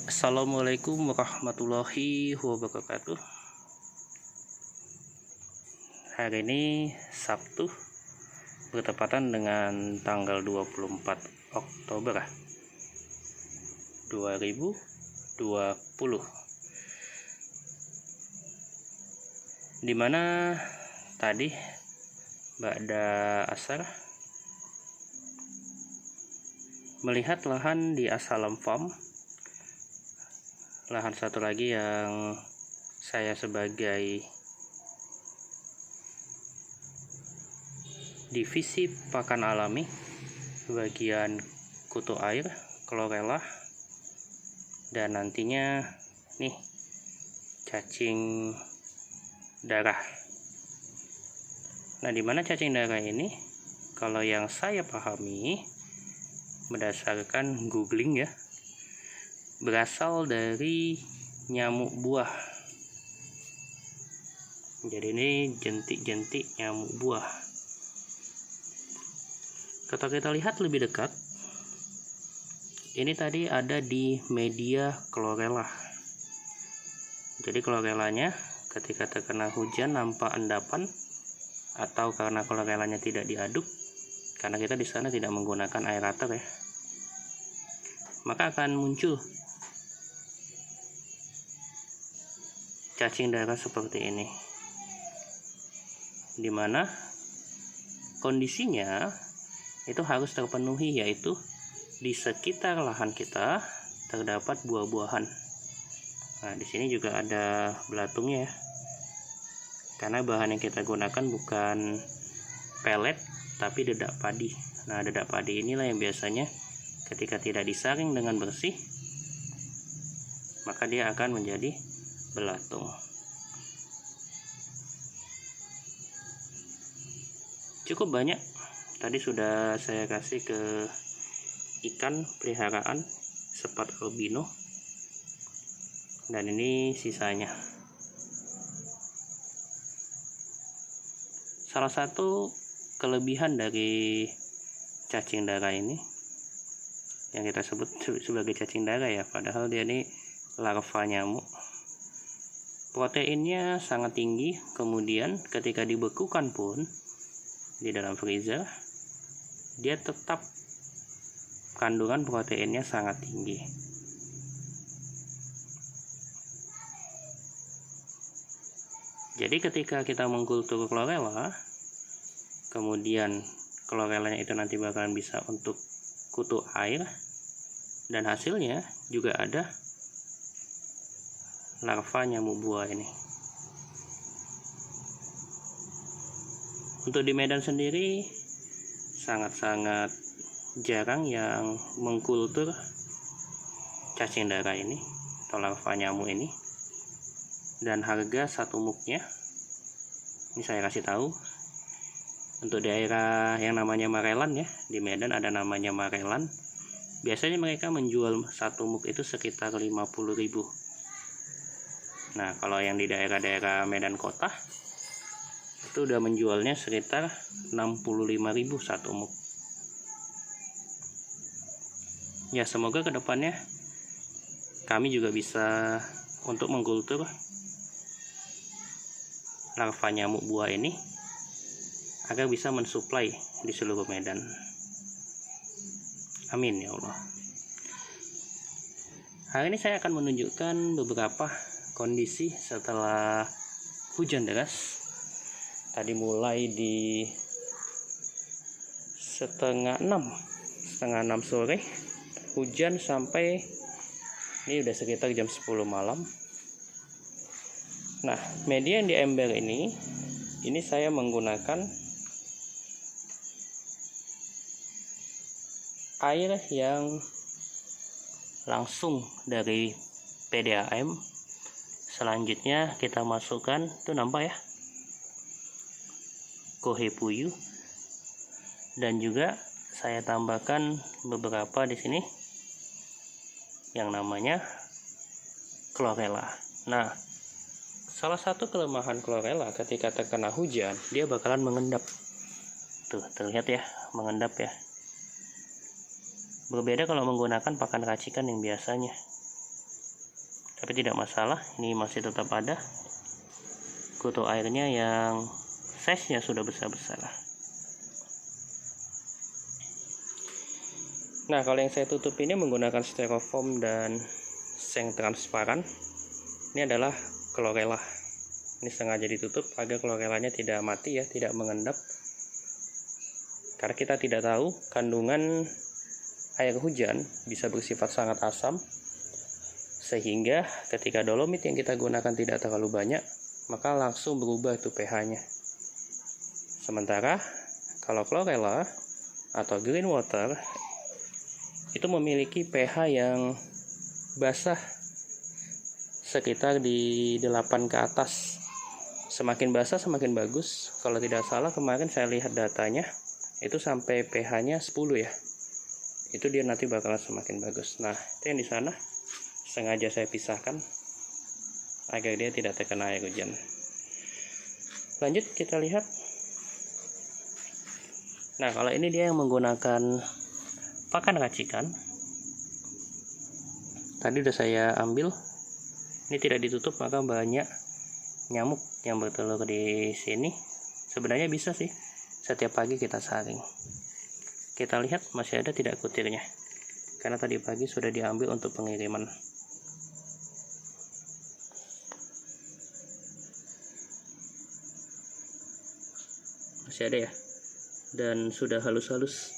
Assalamualaikum warahmatullahi wabarakatuh. Hari ini Sabtu, bertepatan dengan tanggal 24 Oktober 2020, dimana tadi ba'da asar melihat lahan di Assalam Farm, lahan satu lagi yang saya sebagai divisi pakan alami bagian kutu air, chlorella, dan nantinya nih cacing darah. Nah, dimana cacing darah ini, kalau yang saya pahami berdasarkan googling ya, berasal dari nyamuk buah. Jadi ini jentik-jentik nyamuk buah. Kalau kita lihat lebih dekat, ini tadi ada di media chlorella. Jadi chlorellanya ketika terkena hujan nampak endapan, atau karena chlorellanya tidak diaduk, karena kita di sana tidak menggunakan aerator ya, maka akan muncul cacing darah seperti ini, dimana kondisinya itu harus terpenuhi, yaitu di sekitar lahan kita terdapat buah-buahan. Nah, di sini juga ada belatungnya ya, karena bahan yang kita gunakan bukan pelet tapi dedak padi. Nah, dedak padi inilah yang biasanya ketika tidak disaring dengan bersih, maka dia akan menjadi belatung. Cukup banyak tadi sudah saya kasih ke ikan peliharaan spot albino, dan ini sisanya. Salah satu kelebihan dari cacing darah ini yang kita sebut sebagai cacing darah ya, padahal dia ini larva nyamuk. Proteinnya sangat tinggi, kemudian ketika dibekukan pun di dalam freezer, dia tetap kandungan proteinnya sangat tinggi. Jadi ketika kita mengkultur chlorella, kemudian chlorellanya itu nanti bakalan bisa untuk kutu air, dan hasilnya juga ada larva nyamuk buah ini. Untuk di Medan sendiri sangat-sangat jarang yang mengkultur cacing darah ini atau larva nyamuk ini, dan harga satu muknya ini saya kasih tahu, untuk daerah yang namanya Marelan ya, di Medan ada namanya Marelan, biasanya mereka menjual satu muk itu sekitar 50.000. Nah, kalau yang di daerah-daerah Medan kota itu udah menjualnya sekitar 65.000 satu muk. Ya, semoga kedepannya kami juga bisa untuk mengkultur larva nyamuk buah ini agar bisa mensuplai di seluruh Medan. Amin ya Allah. Hari ini saya akan menunjukkan beberapa kondisi setelah hujan deras. Tadi mulai di setengah enam sore hujan sampai ini udah sekitar jam 10 malam. Nah, media yang di ember ini saya menggunakan air yang langsung dari PDAM. Selanjutnya kita masukkan, tuh nampak ya, kohe puyu, dan juga saya tambahkan beberapa di sini yang namanya chlorella. Nah, salah satu kelemahan chlorella ketika terkena hujan, dia bakalan mengendap. Tuh, terlihat ya, mengendap ya. Berbeda kalau menggunakan pakan racikan yang biasanya. tapi tidak masalah, ini masih tetap ada kutu airnya yang size-nya sudah besar-besar. Nah, kalau yang saya tutup ini menggunakan styrofoam dan seng transparan. Ini adalah chlorella. Ini sengaja ditutup agar chlorellanya tidak mati ya, tidak mengendap. Karena kita tidak tahu kandungan air hujan bisa bersifat sangat asam, sehingga ketika dolomit yang kita gunakan tidak terlalu banyak, maka langsung berubah itu pH-nya. Sementara kalau chlorella atau green water itu memiliki pH yang basah sekitar di 8 ke atas. Semakin basah semakin bagus. Kalau tidak salah kemarin saya lihat datanya itu sampai pH-nya 10 ya. Itu dia nanti bakalan semakin bagus. Nah, itu yang di sana sengaja saya pisahkan agar dia tidak terkena air hujan. Lanjut kita lihat. Nah, kalau ini dia yang menggunakan pakan racikan. Tadi udah saya ambil. Ini tidak ditutup maka banyak nyamuk yang bertelur di sini. Sebenarnya bisa sih setiap pagi kita saring. Kita lihat masih ada tidak kutirnya, karena tadi pagi sudah diambil untuk pengiriman. Masih ada ya, dan sudah halus-halus.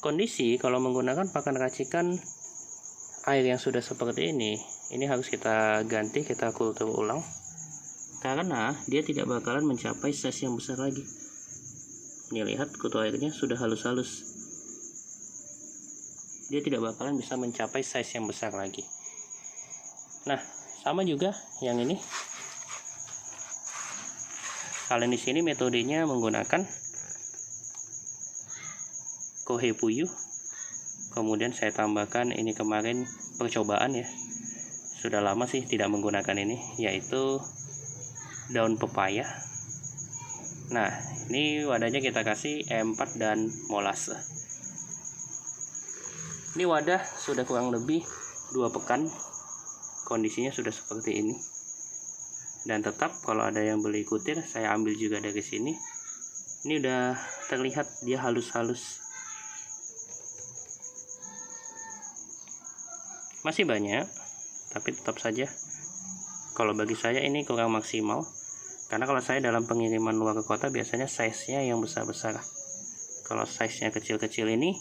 Kondisi kalau menggunakan pakan racikan air yang sudah seperti ini harus kita ganti, kita kultur ulang, karena dia tidak bakalan mencapai size yang besar lagi. Ini lihat kutu airnya sudah halus-halus, dia tidak bakalan bisa mencapai size yang besar lagi. Nah, sama juga yang ini. Kalian di sini metodenya menggunakan kohe puyuh. Kemudian saya tambahkan ini kemarin percobaan ya. Sudah lama sih tidak menggunakan ini, yaitu daun pepaya. Nah, ini wadahnya kita kasih E4 dan molase. Ini wadah sudah kurang lebih 2 pekan. Kondisinya sudah seperti ini. Dan tetap kalau ada yang beli kutir, saya ambil juga dari sini. Ini udah terlihat dia halus-halus. Masih banyak, tapi tetap saja kalau bagi saya ini kurang maksimal. Karena kalau saya dalam pengiriman luar ke kota biasanya size-nya yang besar-besar. Kalau size-nya kecil-kecil ini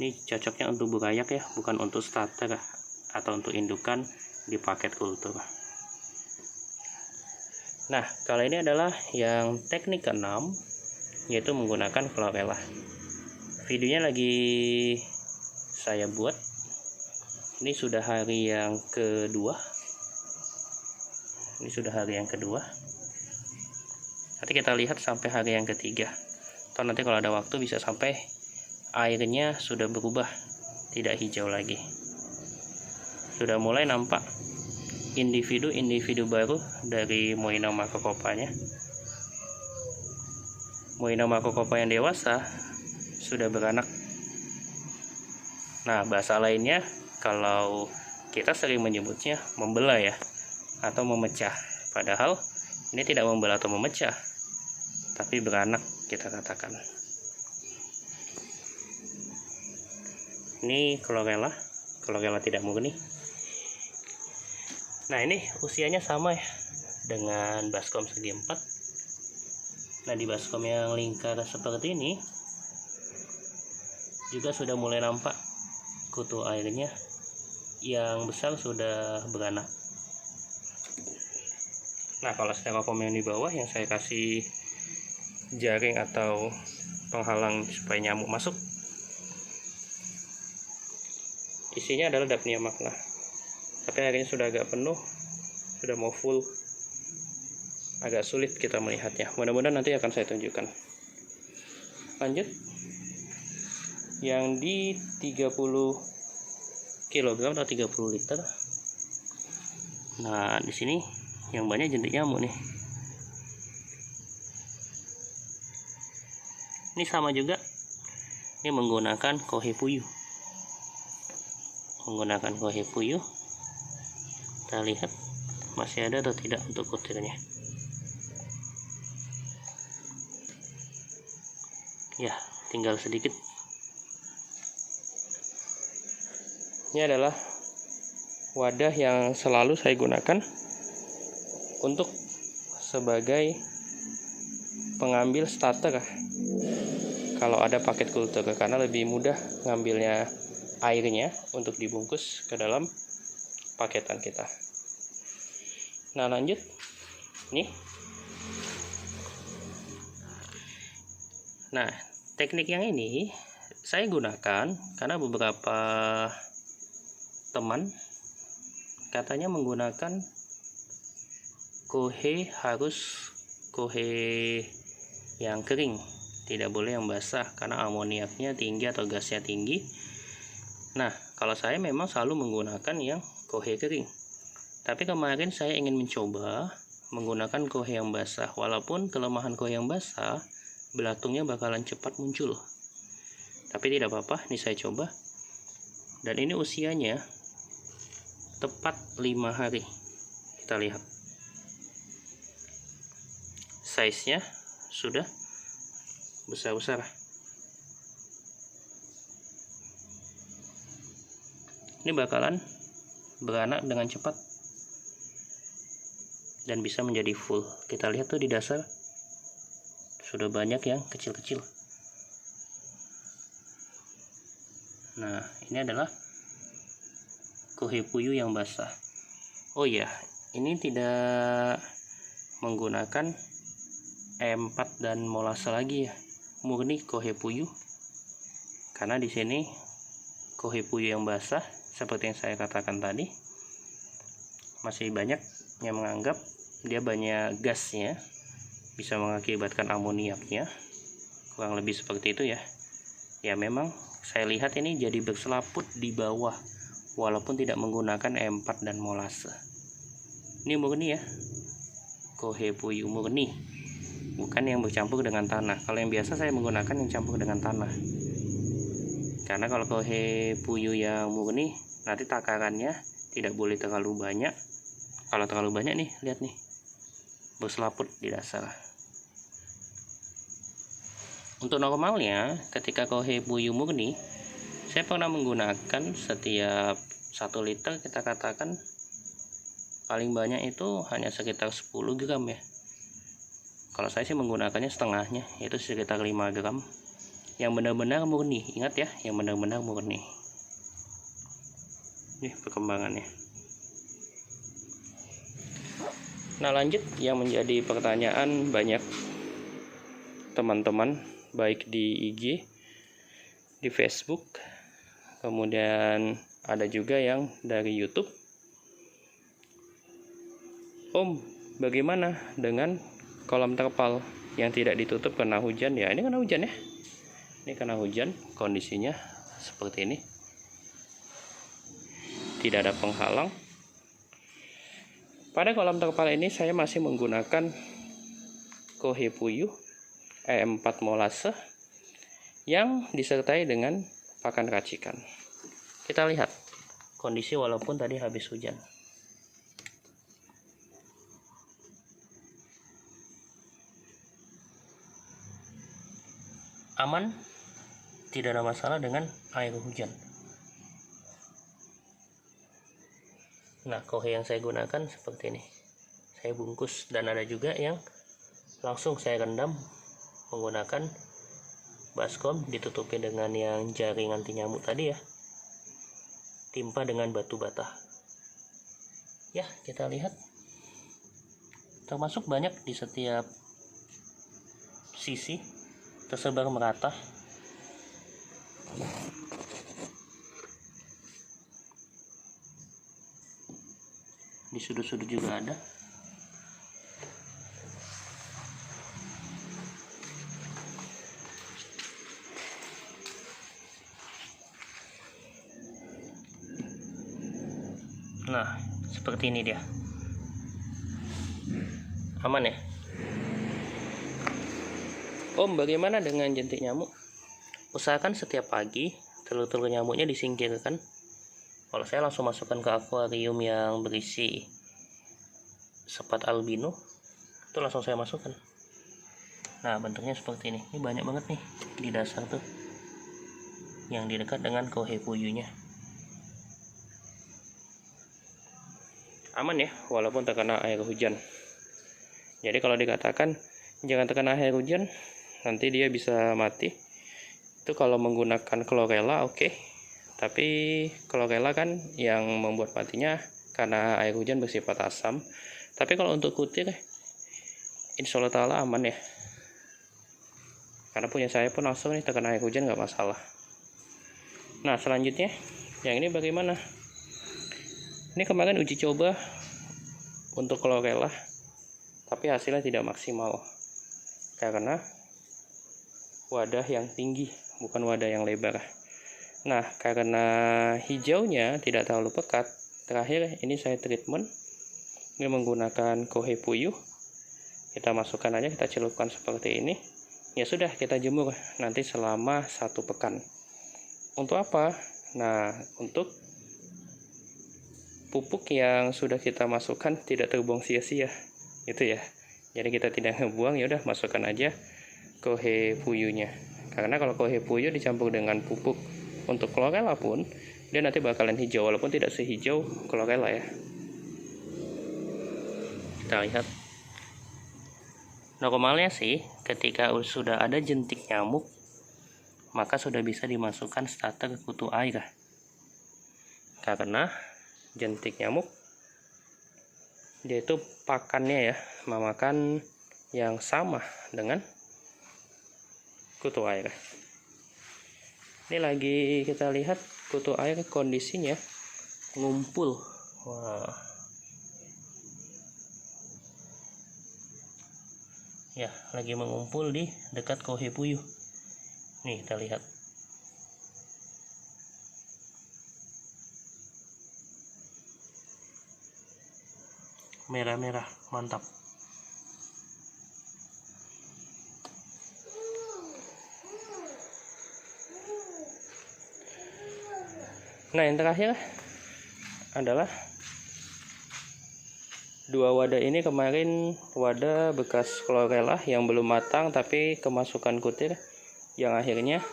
cocoknya untuk burayak ya, bukan untuk starter atau untuk indukan di paket kultur. Nah, kalau ini adalah yang teknik ke-6, yaitu menggunakan chlorella. Videonya lagi saya buat. Ini sudah hari yang kedua. Nanti kita lihat sampai hari yang ketiga. Atau nanti kalau ada waktu bisa sampai airnya sudah berubah, tidak hijau lagi. Sudah mulai nampak individu-individu baru dari Moina macrocopa-nya. Moina macrocopa yang dewasa sudah beranak. Nah, bahasa lainnya kalau kita sering menyebutnya membelah ya, atau memecah. Padahal ini tidak membelah atau memecah, tapi beranak kita katakan. Ini chlorella tidak murni. Nah, ini usianya sama ya dengan baskom segi 4. Nah, di baskom yang lingkar seperti ini juga sudah mulai nampak kutu airnya yang besar sudah beranak. Nah, kalau styrofoam yang di bawah yang saya kasih jaring atau penghalang supaya nyamuk masuk, isinya adalah Daphnia magna. Tapi airnya sudah agak penuh, sudah mau full. Agak sulit kita melihatnya. Mudah-mudahan nanti akan saya tunjukkan. Lanjut. Yang di 30 kg atau 30 liter. Nah, di sini yang banyak jentik nyamuk nih. Ini sama juga. Ini menggunakan kohe puyuh. menggunakan kohe puyuh. Kita lihat masih ada atau tidak untuk kutirnya. Ya, tinggal sedikit. Ini adalah wadah yang selalu saya gunakan untuk sebagai pengambil starter kalau ada paket kultur, karena lebih mudah ngambilnya airnya untuk dibungkus ke dalam paketan kita. Nah, lanjut nih. Nah, teknik yang ini saya gunakan karena beberapa teman katanya menggunakan kohe harus kohe yang kering, tidak boleh yang basah karena amoniaknya tinggi atau gasnya tinggi. Nah, kalau saya memang selalu menggunakan yang kohe kering, tapi kemarin saya ingin mencoba menggunakan kohe yang basah. Walaupun kelemahan kohe yang basah, belatungnya bakalan cepat muncul, tapi tidak apa-apa, ini saya coba. Dan ini usianya tepat 5 hari. Kita lihat size-nya sudah besar-besar. Ini bakalan beranak dengan cepat dan bisa menjadi full. Kita lihat tuh di dasar sudah banyak yang kecil-kecil. Nah, ini adalah kohe puyuh yang basah. Oh ya, ini tidak menggunakan E4 dan molase lagi ya, murni kohe puyuh. Karena di sini kohe puyuh yang basah, seperti yang saya katakan tadi, masih banyak yang menganggap dia banyak gasnya, bisa mengakibatkan amoniaknya, kurang lebih seperti itu ya. Ya memang saya lihat ini jadi berselaput di bawah, walaupun tidak menggunakan E4 dan molase. Ini murni ya, kohe puyuh murni, bukan yang bercampur dengan tanah. Kalau yang biasa saya menggunakan yang campur dengan tanah, karena kalau kohe puyuh yang murni nanti takarannya tidak boleh terlalu banyak. Kalau terlalu banyak nih, lihat nih, berselaput di dasar. Untuk normalnya ketika kohe puyuh murni, saya pernah menggunakan setiap 1 liter, kita katakan paling banyak itu hanya sekitar 10 gram ya. Kalau saya sih menggunakannya setengahnya, yaitu sekitar 5 gram. Yang benar-benar murni, ingat ya, yang benar-benar murni. Ini perkembangannya. Nah, lanjut yang menjadi pertanyaan banyak teman-teman, baik di IG, di Facebook, kemudian ada juga yang dari YouTube. Om, bagaimana dengan kolam terpal yang tidak ditutup karena hujan? Ya, ini karena hujan ya. Ini karena hujan, kondisinya seperti ini. Tidak ada penghalang. Pada kolam terpal ini saya masih menggunakan kohe puyuh E4 molase yang disertai dengan pakan racikan. Kita lihat kondisi walaupun tadi habis hujan. Aman, tidak ada masalah dengan air hujan. Nah, kohe yang saya gunakan seperti ini. Saya bungkus, dan ada juga yang langsung saya rendam menggunakan baskom, ditutupi dengan yang jaring anti nyamuk tadi ya, timpa dengan batu bata. Ya, kita lihat termasuk banyak di setiap sisi, tersebar merata. Di sudut-sudut juga ada. Nah, seperti ini dia. Aman ya? Om, bagaimana dengan jentik nyamuk? Usahakan setiap pagi telur-telur nyamuknya disingkirkan Kalau saya langsung masukkan ke akuarium yang berisi sepat albino, itu langsung saya masukkan. Nah, bentuknya seperti ini. Ini banyak banget nih di dasar tuh, yang di dekat dengan Kouhai Puyuhnya. Aman ya, walaupun terkena air hujan. Jadi kalau dikatakan jangan terkena air hujan, nanti dia bisa mati. Itu kalau menggunakan chlorella oke. Tapi chlorella kan yang membuat matinya karena air hujan bersifat asam. Tapi kalau untuk kutir, insya Allah ta'ala aman ya. Karena punya saya pun langsung nih terkena air hujan nggak masalah. Nah, selanjutnya yang ini bagaimana? Ini kemarin uji coba untuk chlorella, tapi hasilnya tidak maksimal karena wadah yang tinggi, bukan wadah yang lebar. Nah, karena hijaunya tidak terlalu pekat, terakhir ini saya treatment ini menggunakan Kouhai Puyuh. Kita masukkan aja, kita celupkan seperti ini. Ya sudah, kita jemur nanti selama 1 pekan. Untuk apa? Nah, untuk pupuk yang sudah kita masukkan tidak terbuang sia-sia, gitu ya. Jadi kita tidak ngebuang, ya udah masukkan aja Kouhai Puyuhnya. Karena kalau Kouhai Puyuh dicampur dengan pupuk untuk chlorella pun dia nanti bakalan hijau, walaupun tidak sehijau chlorella ya. Kita lihat. Normalnya sih ketika sudah ada jentik nyamuk, maka sudah bisa dimasukkan starter kutu air. Karena jentik nyamuk dia itu pakannya ya, memakan yang sama dengan kutu air. Ini lagi kita lihat kutu air kondisinya ngumpul. Wah. Ya, lagi mengumpul di dekat Kouhai Puyuh. Nih, kita lihat. Merah-merah, mantap. Nah, yang terakhir adalah 2 wadah ini. Kemarin wadah bekas chlorella yang belum matang tapi kemasukan kutir, yang akhirnya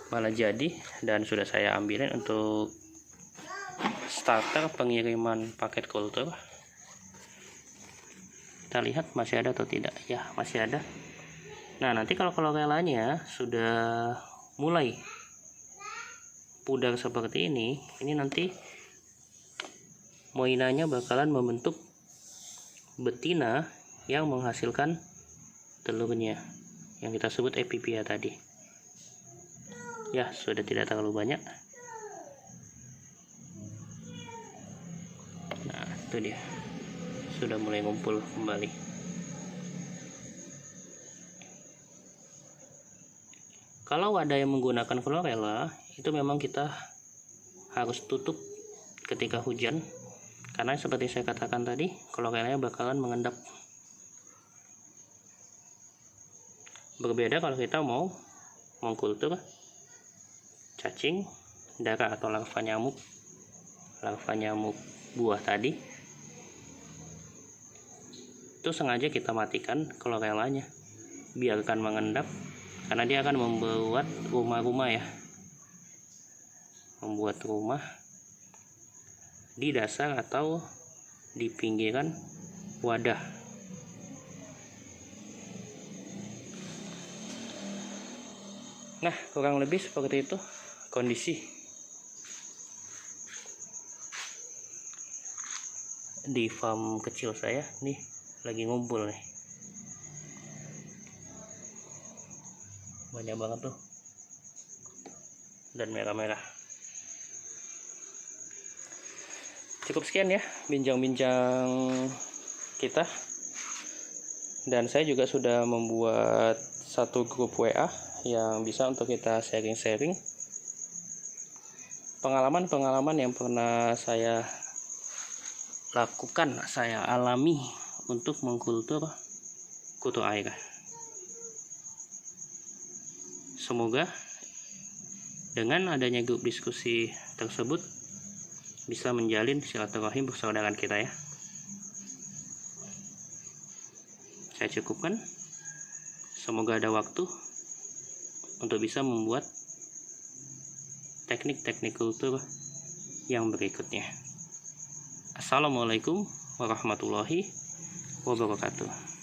malah jadi dan sudah saya ambilin untuk starter pengiriman paket kultur. Kita lihat masih ada atau tidak. Ya, masih ada. Nah, nanti kalau chlorellanya sudah mulai pudar seperti ini nanti moinanya bakalan membentuk betina yang menghasilkan telurnya, yang kita sebut epipia tadi. Ya, sudah tidak terlalu banyak. Nah, itu dia. Sudah mulai ngumpul kembali. Kalau wadah yang menggunakan chlorella, itu memang kita harus tutup ketika hujan, karena seperti saya katakan tadi, chlorellanya bakalan mengendap. Berbeda kalau kita mau mengkultur cacing, darah atau larva nyamuk buah tadi, itu sengaja kita matikan chlorellanya, biarkan mengendap, karena dia akan membuat rumah-rumah ya, membuat rumah di dasar atau di pinggiran wadah. Nah, kurang lebih seperti itu kondisi di farm kecil saya. Nih, lagi ngumpul nih. Banyak banget tuh. Dan merah-merah. Cukup sekian ya bincang-bincang kita. Dan saya juga sudah membuat satu grup WA yang bisa untuk kita sharing-sharing pengalaman-pengalaman yang pernah saya lakukan, saya alami untuk mengkultur kutu air. Semoga Dengan adanya grup diskusi tersebut bisa menjalin silaturahim persaudaraan kita ya. Saya cukupkan. Semoga ada waktu untuk bisa membuat teknik-teknik kultur yang berikutnya. Assalamualaikum warahmatullahi wabarakatuh.